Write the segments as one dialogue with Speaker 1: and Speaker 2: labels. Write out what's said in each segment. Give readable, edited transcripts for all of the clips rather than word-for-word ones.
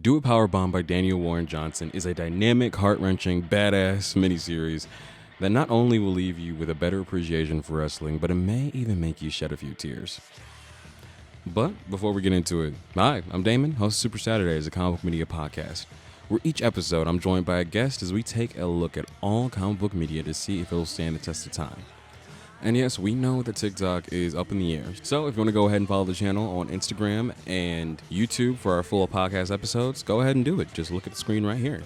Speaker 1: Do It Powerbomb by Daniel Warren Johnson is a dynamic, heart-wrenching, badass miniseries that not only will leave you with a better appreciation for wrestling, but it may even make you shed a few tears. But before we get into it, hi, I'm Damon, host of Super Saturdays, a comic book media podcast, where each episode I'm joined by a guest as we take a look at all comic book media to see if it will stand the test of time. And yes, we know that TikTok is up in the air. So if you want to go ahead and follow the channel on Instagram and YouTube for our full podcast episodes, go ahead and do it. Just look at the screen right here.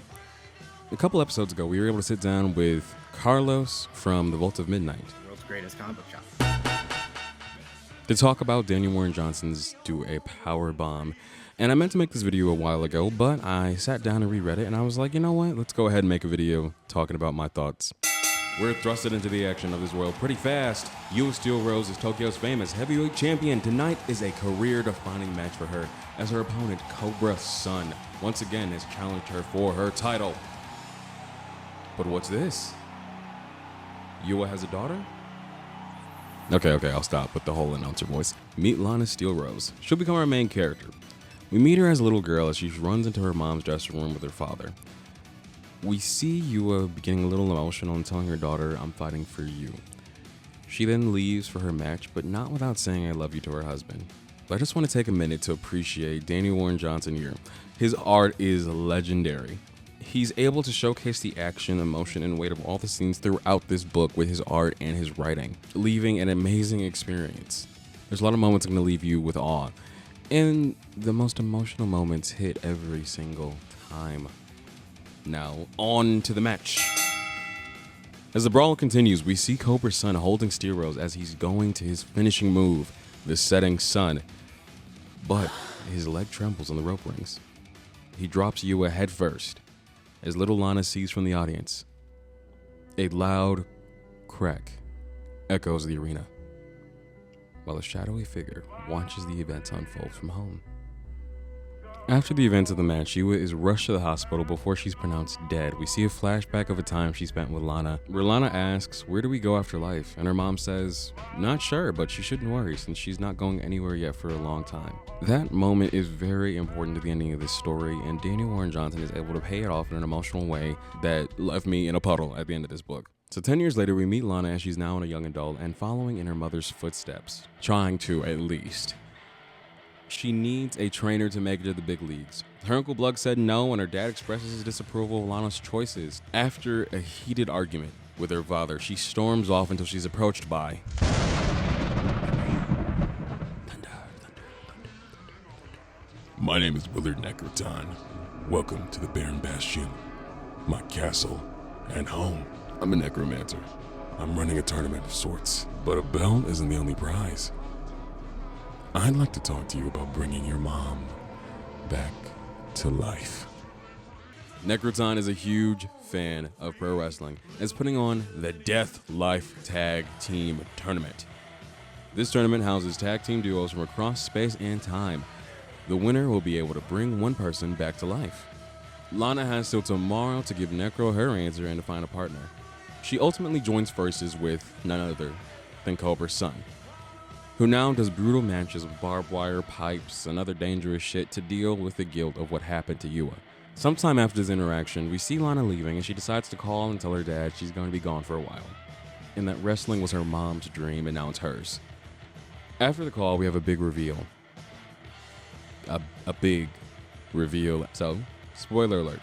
Speaker 1: A couple episodes ago, we were able to sit down with Carlos from the Vault of Midnight,
Speaker 2: World's greatest comic book shop,
Speaker 1: to talk about Daniel Warren Johnson's Do a Powerbomb. And I meant to make this video a while ago, but I sat down and reread it, and I was like, you know what? Let's go ahead and make a video talking about my thoughts. We're thrusted into the action of this world pretty fast. Yua Steel Rose is Tokyo's famous heavyweight champion. Tonight is a career-defining match for her, as her opponent, Cobra Sun, once again has challenged her for her title. But what's this? Yua has a daughter? Okay, I'll stop with the whole announcer voice. Meet Lana Steel Rose. She'll become our main character. We meet her as a little girl as she runs into her mom's dressing room with her father. We see Yua getting a little emotional and telling her daughter, "I'm fighting for you." She then leaves for her match, but not without saying "I love you" to her husband. But I just want to take a minute to appreciate Daniel Warren Johnson here. His art is legendary. He's able to showcase the action, emotion, and weight of all the scenes throughout this book with his art and his writing, leaving an amazing experience. There's a lot of moments that are going to leave you with awe, and the most emotional moments hit every single time. Now, on to the match. As the brawl continues, we see Cobra Sun holding Steel Rose as he's going to his finishing move, the setting sun. But his leg trembles on the rope rings. He drops Yua head first, as little Lana sees from the audience. A loud crack echoes the arena, while a shadowy figure watches the events unfold from home. After the events of the match, Yua is rushed to the hospital before she's pronounced dead. We see a flashback of a time she spent with Lana, where Lana asks, "Where do we go after life?" And her mom says, "Not sure, but you shouldn't worry since she's not going anywhere yet for a long time." That moment is very important to the ending of this story, and Daniel Warren Johnson is able to pay it off in an emotional way that left me in a puddle at the end of this book. So 10 years later, we meet Lana as she's now a young adult and following in her mother's footsteps, trying to at least. She needs a trainer to make it to the big leagues. Her Uncle Blug said no, and her dad expresses his disapproval of Lana's choices. After a heated argument with her father, she storms off until she's approached by
Speaker 3: My name is Willard Necroton. Welcome to the Baron Bastion, my castle and home. I'm a necromancer. I'm running a tournament of sorts, but a belt isn't the only prize. I'd like to talk to you about bringing your mom back to life.
Speaker 1: Necroton is a huge fan of pro wrestling and is putting on the Death Life Tag Team Tournament. This tournament houses tag team duos from across space and time. The winner will be able to bring one person back to life. Lana has till tomorrow to give Necro her answer and to find a partner. She ultimately joins forces with none other than Cobra Sun, who now does brutal matches with barbed wire, pipes, and other dangerous shit to deal with the guilt of what happened to Yua. Sometime after this interaction, we see Lana leaving and she decides to call and tell her dad she's going to be gone for a while, and that wrestling was her mom's dream and now it's hers. After the call, we have a big reveal. A big reveal. So, spoiler alert.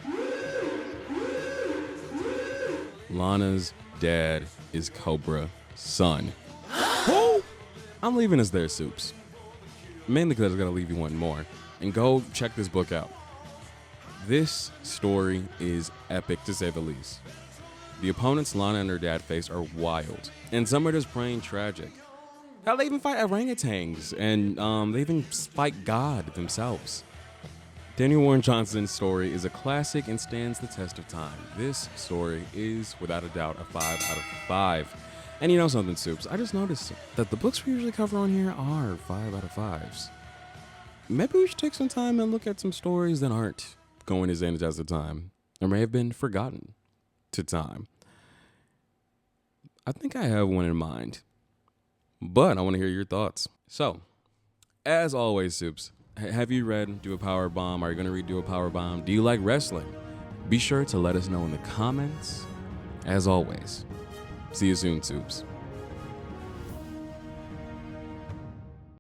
Speaker 1: Lana's dad is Cobra Sun. I'm leaving us there, Supes. Mainly because I gotta leave you wanting more. And go check this book out. This story is epic to say the least. The opponents Lana and her dad face are wild, and some are just plain tragic. Hell, they even fight orangutans, and they even fight God themselves. Daniel Warren Johnson's story is a classic and stands the test of time. This story is, without a doubt, a 5 out of 5. And you know something, Supes? I just noticed that the books we usually cover on here are 5 out of 5s. Maybe we should take some time and look at some stories that aren't going to stand the test of time, or may have been forgotten to time. I think I have one in mind, but I want to hear your thoughts. So, as always, Supes, Have you read Do a Power Bomb? Are you going to read Do a Power Bomb? Do you like wrestling? Be sure to let us know in the comments. As always, see you soon, supes.